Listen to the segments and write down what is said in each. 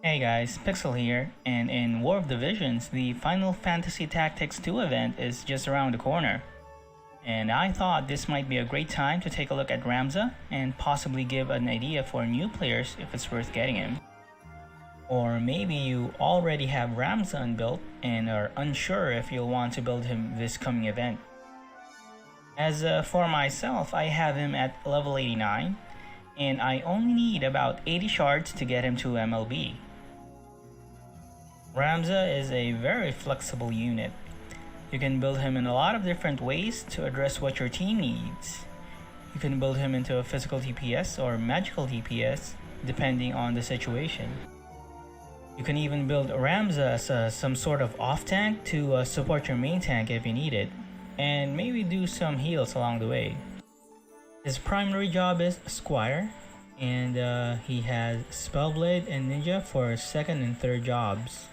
Hey guys, Pixel here, and in War of the Visions, the Final Fantasy Tactics 2 event is just around the corner. And I thought this might be a great time to take a look at Ramza and possibly give an idea for new players if it's worth getting him. Or maybe you already have Ramza unbuilt and are unsure if you'll want to build him this coming event. As for myself, I have him at level 89, and I only need about 80 shards to get him to MLB. Ramza is a very flexible unit. You can build him in a lot of different ways to address what your team needs. You can build him into a physical DPS or magical DPS depending on the situation. You can even build Ramza as some sort of off tank to support your main tank if you need it, and maybe do some heals along the way. His primary job is Squire, and he has Spellblade and Ninja for second and third jobs.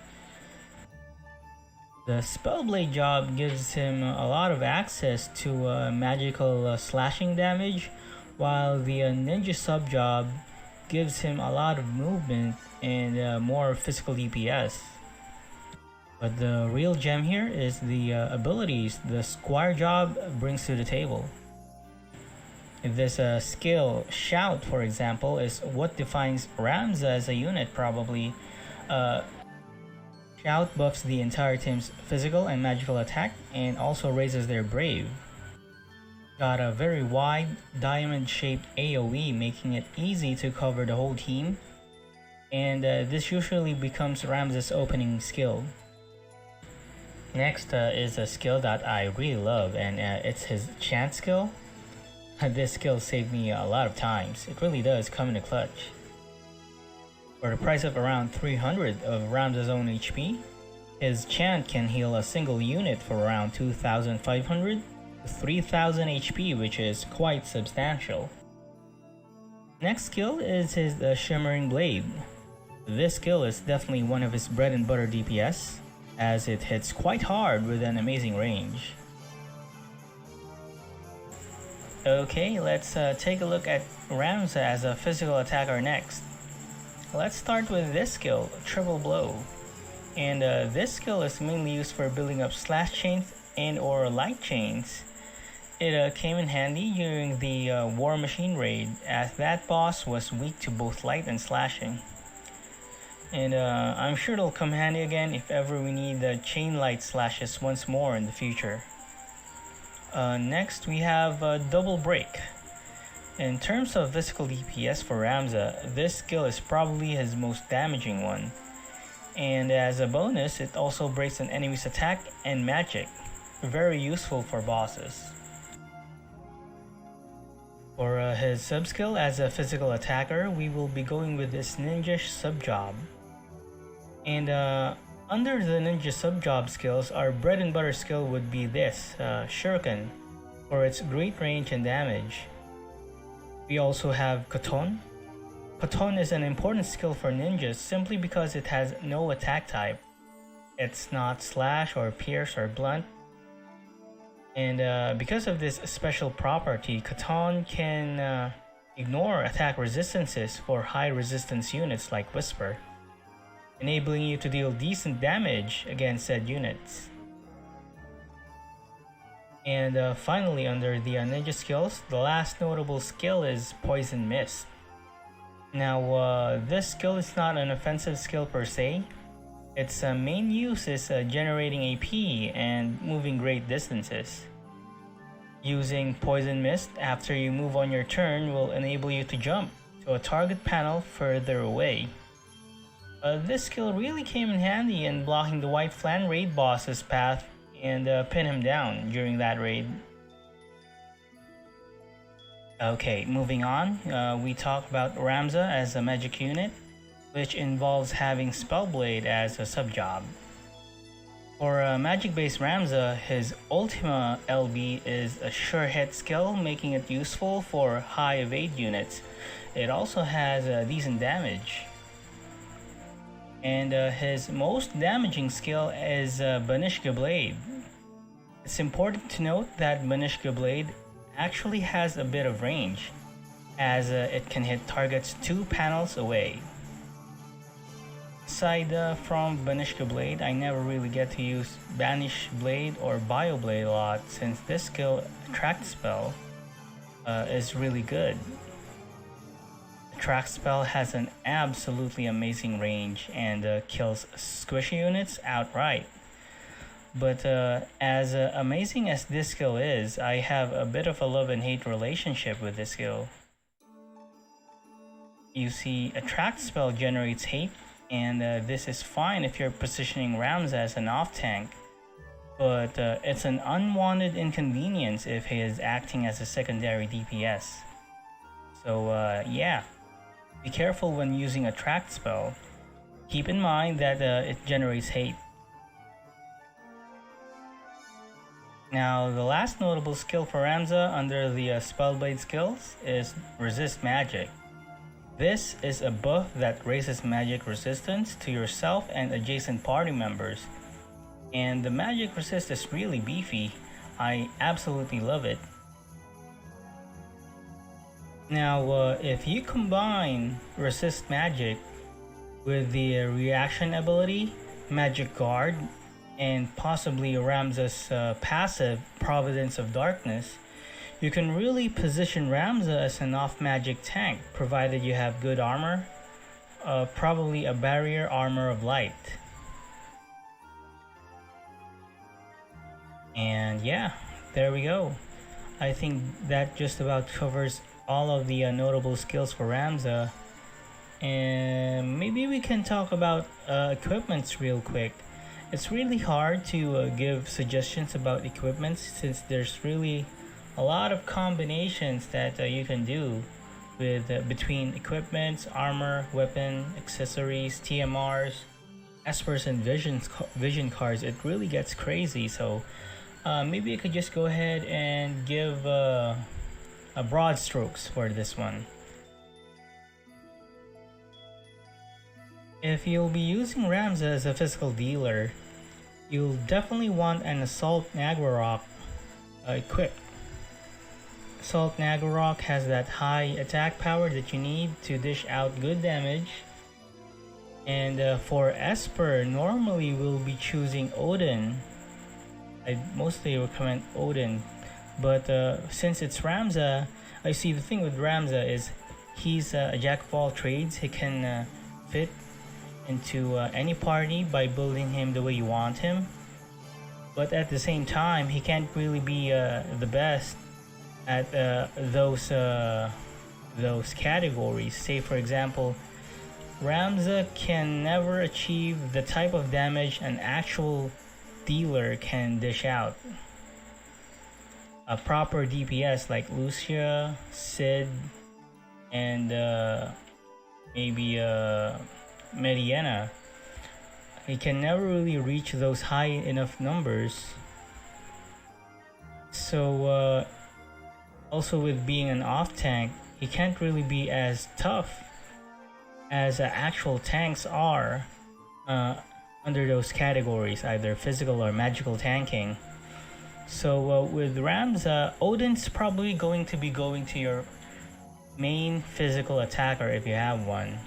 The Spellblade job gives him a lot of access to magical slashing damage, while the Ninja sub job gives him a lot of movement and more physical DPS. But the real gem here is the abilities the Squire job brings to the table. This skill, Shout for example, is what defines Ramza as a unit probably. Shout buffs the entire team's physical and magical attack and also raises their brave. Got a very wide diamond-shaped AoE, making it easy to cover the whole team, and this usually becomes Ramza's opening skill. Next is a skill that I really love, and it's his chant skill. This skill saved me a lot of times. It really does come in a clutch. For the price of around 300 of Ramza's own HP, his chant can heal a single unit for around 2,500 to 3,000 HP, which is quite substantial. Next skill is his Shimmering Blade. This skill is definitely one of his bread and butter DPS, as it hits quite hard with an amazing range. Okay, let's take a look at Ramza as a physical attacker next. Let's start with this skill, Triple Blow. And this skill is mainly used for building up slash chains and or light chains. It came in handy during the War Machine raid, as that boss was weak to both light and slashing. And I'm sure it'll come handy again if ever we need the chain light slashes once more in the future. Next we have Double Break. In terms of physical DPS for Ramza, this skill is probably his most damaging one. And as a bonus, it also breaks an enemy's attack and magic. Very useful for bosses. For his sub-skill as a physical attacker, we will be going with this Ninja sub-job. And under the Ninja sub-job skills, our bread and butter skill would be this, Shuriken, for its great range and damage. We also have Katon. Katon is an important skill for ninjas simply because it has no attack type. It's not slash or pierce or blunt. And because of this special property, Katon can ignore attack resistances for high resistance units like Whisper, enabling you to deal decent damage against said units. And finally, under the ninja skills, the last notable skill is Poison Mist. Now, this skill is not an offensive skill per se. Its main use is generating AP and moving great distances. Using Poison Mist after you move on your turn will enable you to jump to a target panel further away. This skill really came in handy in blocking the White Flan raid boss's path and pin him down during that raid. Okay, moving on, we talk about Ramza as a magic unit, which involves having Spellblade as a sub-job. For a magic-based Ramza, his Ultima LB is a sure hit skill, making it useful for high evade units. It also has decent damage. And his most damaging skill is Banishka Blade. It's important to note that Banishka Blade actually has a bit of range, as it can hit targets 2 panels away. aside from Banishka Blade, I never really get to use Banish Blade or Bio Blade a lot since this skill, Attract Spell, is really good. Attract Spell has an absolutely amazing range and kills squishy units outright. But as amazing as this skill is, I have a bit of a love and hate relationship with this skill. You see, Attract Spell generates hate, and this is fine if you're positioning Ramza as an off-tank, but it's an unwanted inconvenience if he is acting as a secondary DPS. So yeah, be careful when using Attract Spell. Keep in mind that it generates hate. Now, the last notable skill for Ramza under the Spellblade skills is Resist Magic. This is a buff that raises magic resistance to yourself and adjacent party members. And the magic resist is really beefy. I absolutely love it. Now, if you combine Resist Magic with the reaction ability, Magic Guard, and possibly Ramza's passive, Providence of Darkness, you can really position Ramza as an off-magic tank, provided you have good armor, probably a barrier armor of light. And yeah, there we go. I think that just about covers all of the notable skills for Ramza. And maybe we can talk about equipments real quick. It's really hard to give suggestions about equipments since there's really a lot of combinations that you can do with between equipments, armor, weapon, accessories, TMRs, espers, and vision cards. It really gets crazy. So maybe I could just go ahead and give a broad strokes for this one. If you'll be using Ramza as a physical dealer, you'll definitely want an Assault Nagwarok equipped. Assault Nagwarok has that high attack power that you need to dish out good damage. And for Esper, normally we'll be choosing Odin. I mostly recommend Odin, but since it's Ramza, I see the thing with Ramza is he's a jack of all trades. He can fit into any party by building him the way you want him, but at the same time he can't really be the best at those categories. Say for example, Ramza can never achieve the type of damage an actual dealer can dish out. A proper DPS like Lucia, Sid, and maybe Mediana, he can never really reach those high enough numbers. So also with being an off tank, he can't really be as tough as actual tanks are under those categories, either physical or magical tanking. So with Ramza, Odin's probably going to be going to your main physical attacker if you have one.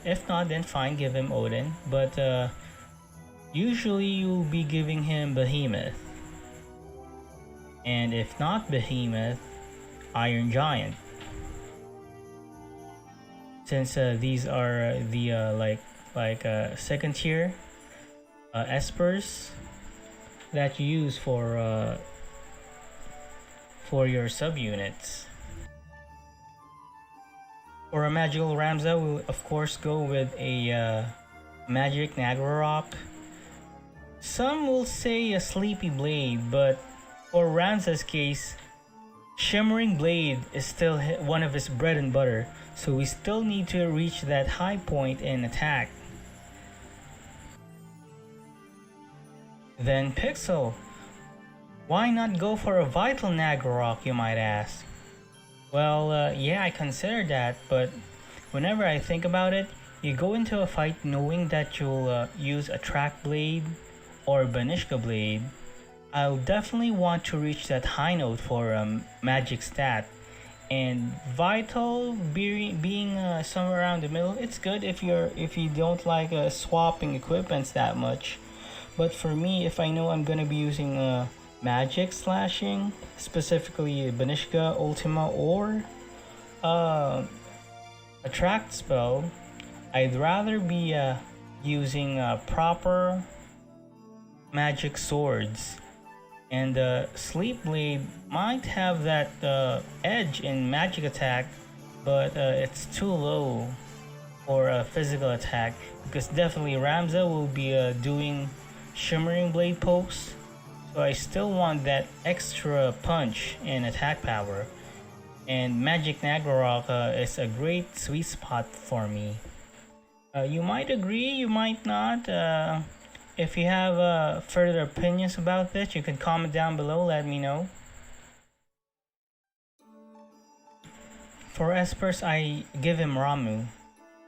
If not, then fine, give him Odin, but usually you'll be giving him Behemoth. And if not Behemoth, Iron Giant. Since these are the second tier espers that you use for your subunits. For a magical Ramza, we'll of course go with a magic Nagwarok. Some will say a Sleepy Blade, but for Ramza's case, Shimmering Blade is still one of his bread and butter, so we still need to reach that high point in attack. Then Pixel. Why not go for a Vital Nagwarok, you might ask? Well, yeah, I consider that, but whenever I think about it, you go into a fight knowing that you'll use a Track Blade or Banishka Blade. I'll definitely want to reach that high note for magic stat, and vital being somewhere around the middle. It's good if you don't like swapping equipments that much, but for me, if I know I'm gonna be using magic slashing, specifically Banishka, Ultima, or attract spell, I'd rather be using proper magic swords. And Sleep Blade might have that edge in magic attack, but it's too low for a physical attack, because definitely Ramza will be doing shimmering blade pokes, so I still want that extra punch in attack power. And Magic Nagarok is a great sweet spot for me. You might agree, you might not. If you have further opinions about this, you can comment down below, let me know. For Espers, I give him Ramu.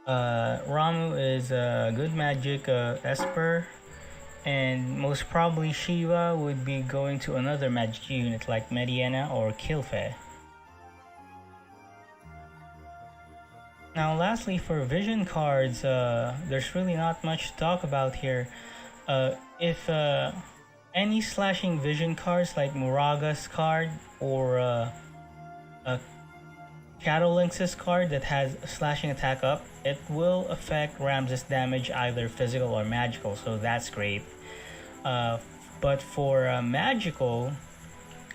Ramu is a good magic Esper, and most probably Shiva would be going to another magic unit like Mediana or Kilfe. Now lastly, for vision cards, there's really not much to talk about here. If any slashing vision cards like Muraga's card or a Catalynx's card that has slashing attack up, it will affect Ramza's damage either physical or magical, so that's great. But for magical,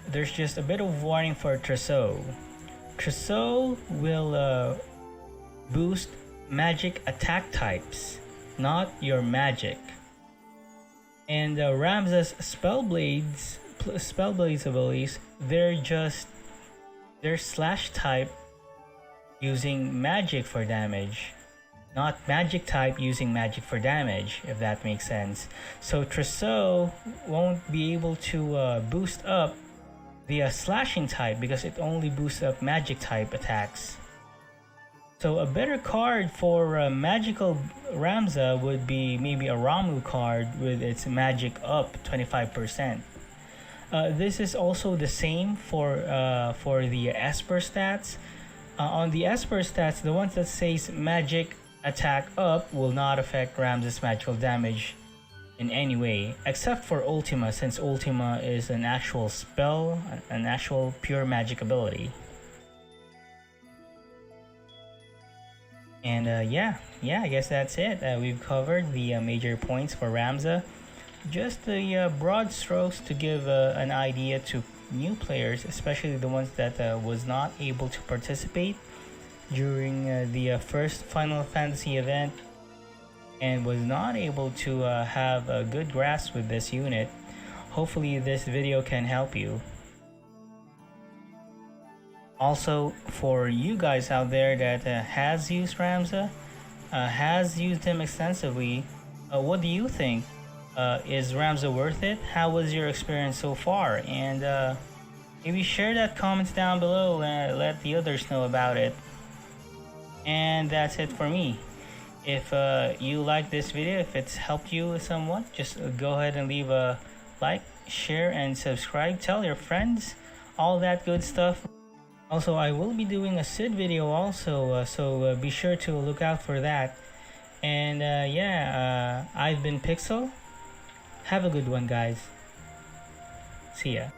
there's just a bit of warning for Trousseau. Trousseau will boost magic attack types, not your magic. And Ramza's Spellblades abilities, they're slash type using magic for damage, not magic type using magic for damage, if that makes sense. So Trousseau won't be able to boost up the slashing type because it only boosts up magic type attacks. So a better card for magical Ramza would be maybe a Ramu card with its magic up 25%. This is also the same for the Esper stats. On the Esper stats, the ones that says magic attack up will not affect Ramza's magical damage in any way, except for Ultima, since Ultima is an actual spell, an actual pure magic ability. And yeah, I guess that's it. We've covered the major points for Ramza. Just the broad strokes to give an idea to new players, especially the ones that was not able to participate during the first Final Fantasy event and was not able to have a good grasp with this unit. Hopefully this video can help you. Also, for you guys out there that has used Ramza, has used him extensively, what do you think? Is Ramza worth it? How was your experience so far? And maybe share that comments down below and let the others know about it. And that's it for me. If you like this video, if it's helped you somewhat, just go ahead and leave a like, share, and subscribe. Tell your friends, all that good stuff. Also, I will be doing a Sid video also, so be sure to look out for that. And yeah, I've been Pixel. Have a good one, guys. See ya.